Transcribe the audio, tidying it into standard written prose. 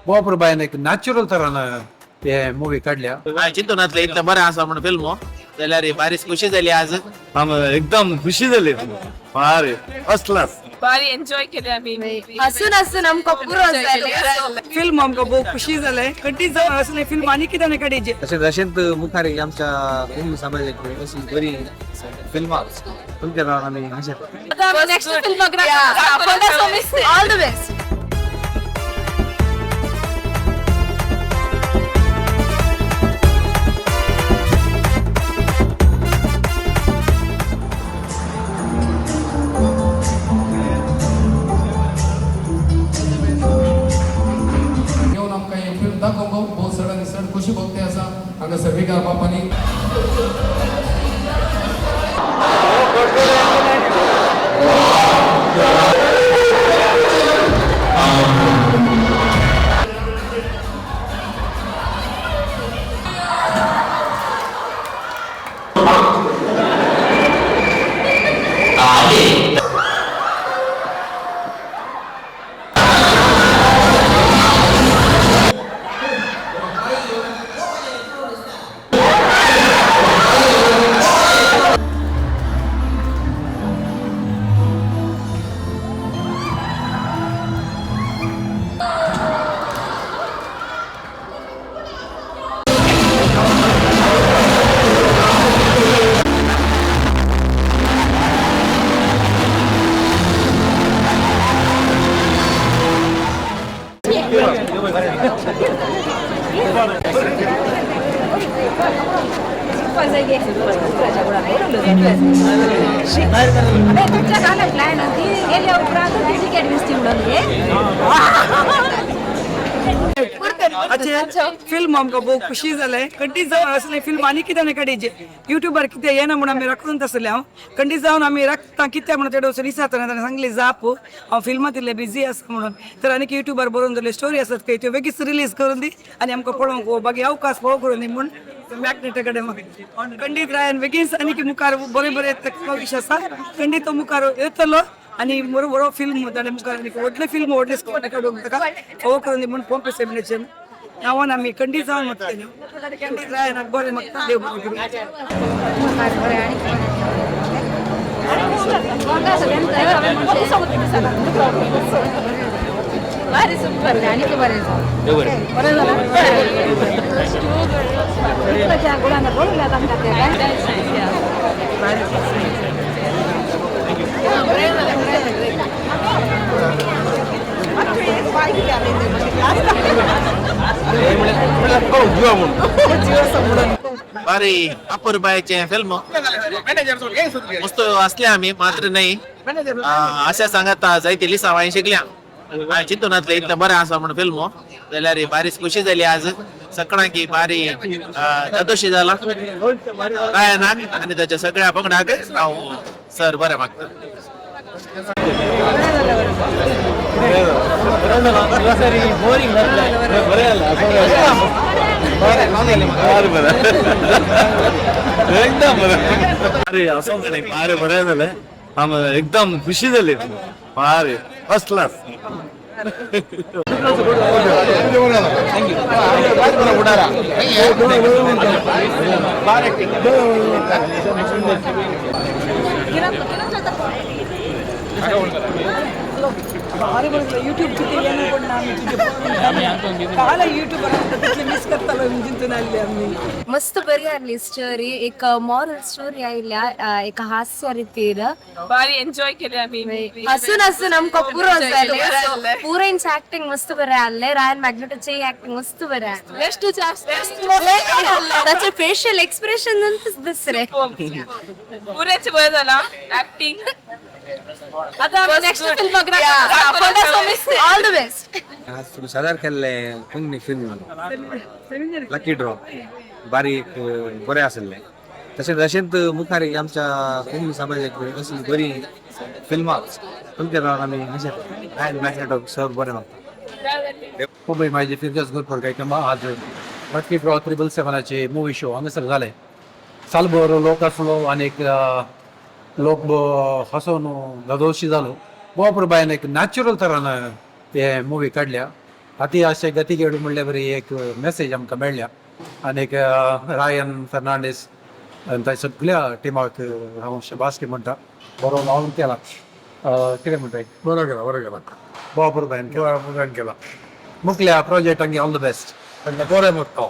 वापर बायन एक नॅचरल तरानं ते मूवी काढल्या चिंतूनातलं इथलं बरं असा म्हणून फिल्म जाल्यार बारीच खुशी झाली आज. एकदम खुशी झाली अरे फर्स्ट क्लास बारी एन्जॉय केले आम्ही. हसून हसून आमकां पुरो जालें. फिल्म आमकां खूब खुशी जालें. कंटिन्यू जावन असलें फिल्म आनी कितें ना काडीचे. तशेंच अशेंत मुखार आमच्या हिंदू समाजाक बरी फिल्मां तुमच्या नांवान आमी आशा नेक्स्ट फिल्माक ऑल द बेस्ट. घेऊन आमकां ही फिल्म दाखोवंक बहुत सडन सड खुशी भोगते आसा हांगा सर्विकार बापानी. अच्छा फिल्म आमकां खूब खुशी जालें. कंटिन्यू जावन असलें फिल्म आनी कितें ना काडीचे. युट्यूबार कितें येना म्हणून आमी राखून आसले हांव. कंटिन्यू जावन आमी राखता कित्याक म्हणून तेडो दिसातना ताणें सांगली जाप हांव फिल्मांत इल्लें बिजी आसा म्हणून. तर आनी युट्यूबार बरोवन जाल्यो स्टोरी आसात पळय त्यो बेगीच रिलीज करून दी आनी आमकां पळोवंक बाकी अवकाश पळोवंक करून दी म्हूण मॅग्नेटा कडेन कंडीत रायन बेगीन आनी मुखार बरें बरें विश आसा. कंडीत तो मुखार येतलो आनी बरो बरो फिल्म ताणें मुखार व्हडले फिल्म व्हडले स्कोर काडूंक ताका फोव करून दी म्हूण पंप सेमिनेचर नावान आमी कंडीत जावन मागतले. कंडीत रायनाक बरें मागता देव बरें करूं. भारी सुपर आणि ते बरे बरं झालं. गुलांना बोलूया बारी अपूर्बायचे फिल्म मस्त असले आम्ही मात्र नाही अशा सांगत जायते लिसावाळी शिकल्या. चिंतूनातलं इथलं बरं असा म्हणून फिल्म जाल्यार बारीच खुशी झाली आज. सकाळी बारी तदोशी झाला गायनाक आणि त्याच्या सगळ्या पंगडाक हांव सर बरें मागता. अरे असं नाही अरे बरं झालं एकदम खुशी झाली अरे फर्स्ट क्लास. यूट्यूब किती येणं पण आम्ही काला यूट्यूबर मिस करतालो जिंतून आले आम्ही. मस्त बरी आली स्टोरी. एक मॉरल स्टोरी आयल्या एक हास्य रितीर. बारी एन्जॉय केले आम्ही. हसून हसून आमकां पुरो जालें. पुरेंच ऍक्टिंग मस्त बरें आसलें. रायन मॅग्नेटाचें ऍक्टिंग मस्त बरें आसलें. ताचे फेशियल एक्सप्रेशन दुसरे पुरेच बरं झाला ऍक्टिंग. आता नेक्स्ट फिल्माक ऑल द बेस्ट. सादर केल्ले कोंकणी फिल्म लकी ड्रॉ बारी बरें आसलें. तशेंच अशेंत मुखार आमच्या कोंकणी समाजाक बरी फिल्मां तुमच्या नांवान आमी आशा सर बरें मागता. खूप माझे फिल्मर्स भरपूर काही आज लकी ड्रॉ 777चे मूवी शो हांगासर जाले. सालभर लोक आसलो आनीक लोक हसून गदोशी जालो. वापर बायन एक नॅचरल तरान ते मूवी काढल्या अति अशे गती घेवडी म्हणल्या बरी एक मेसेज आमकां मेळ्ळ्या आनीक रायन फर्नांडीस ताच्या सगळ्या टिमाक हांव शबासकी म्हणटा बरो लावन केला कितें म्हणटा बरं केला बाबूर बायन केला मुखल्या प्रोजेक्टांक ऑल द बेस्ट बरें म्हणटा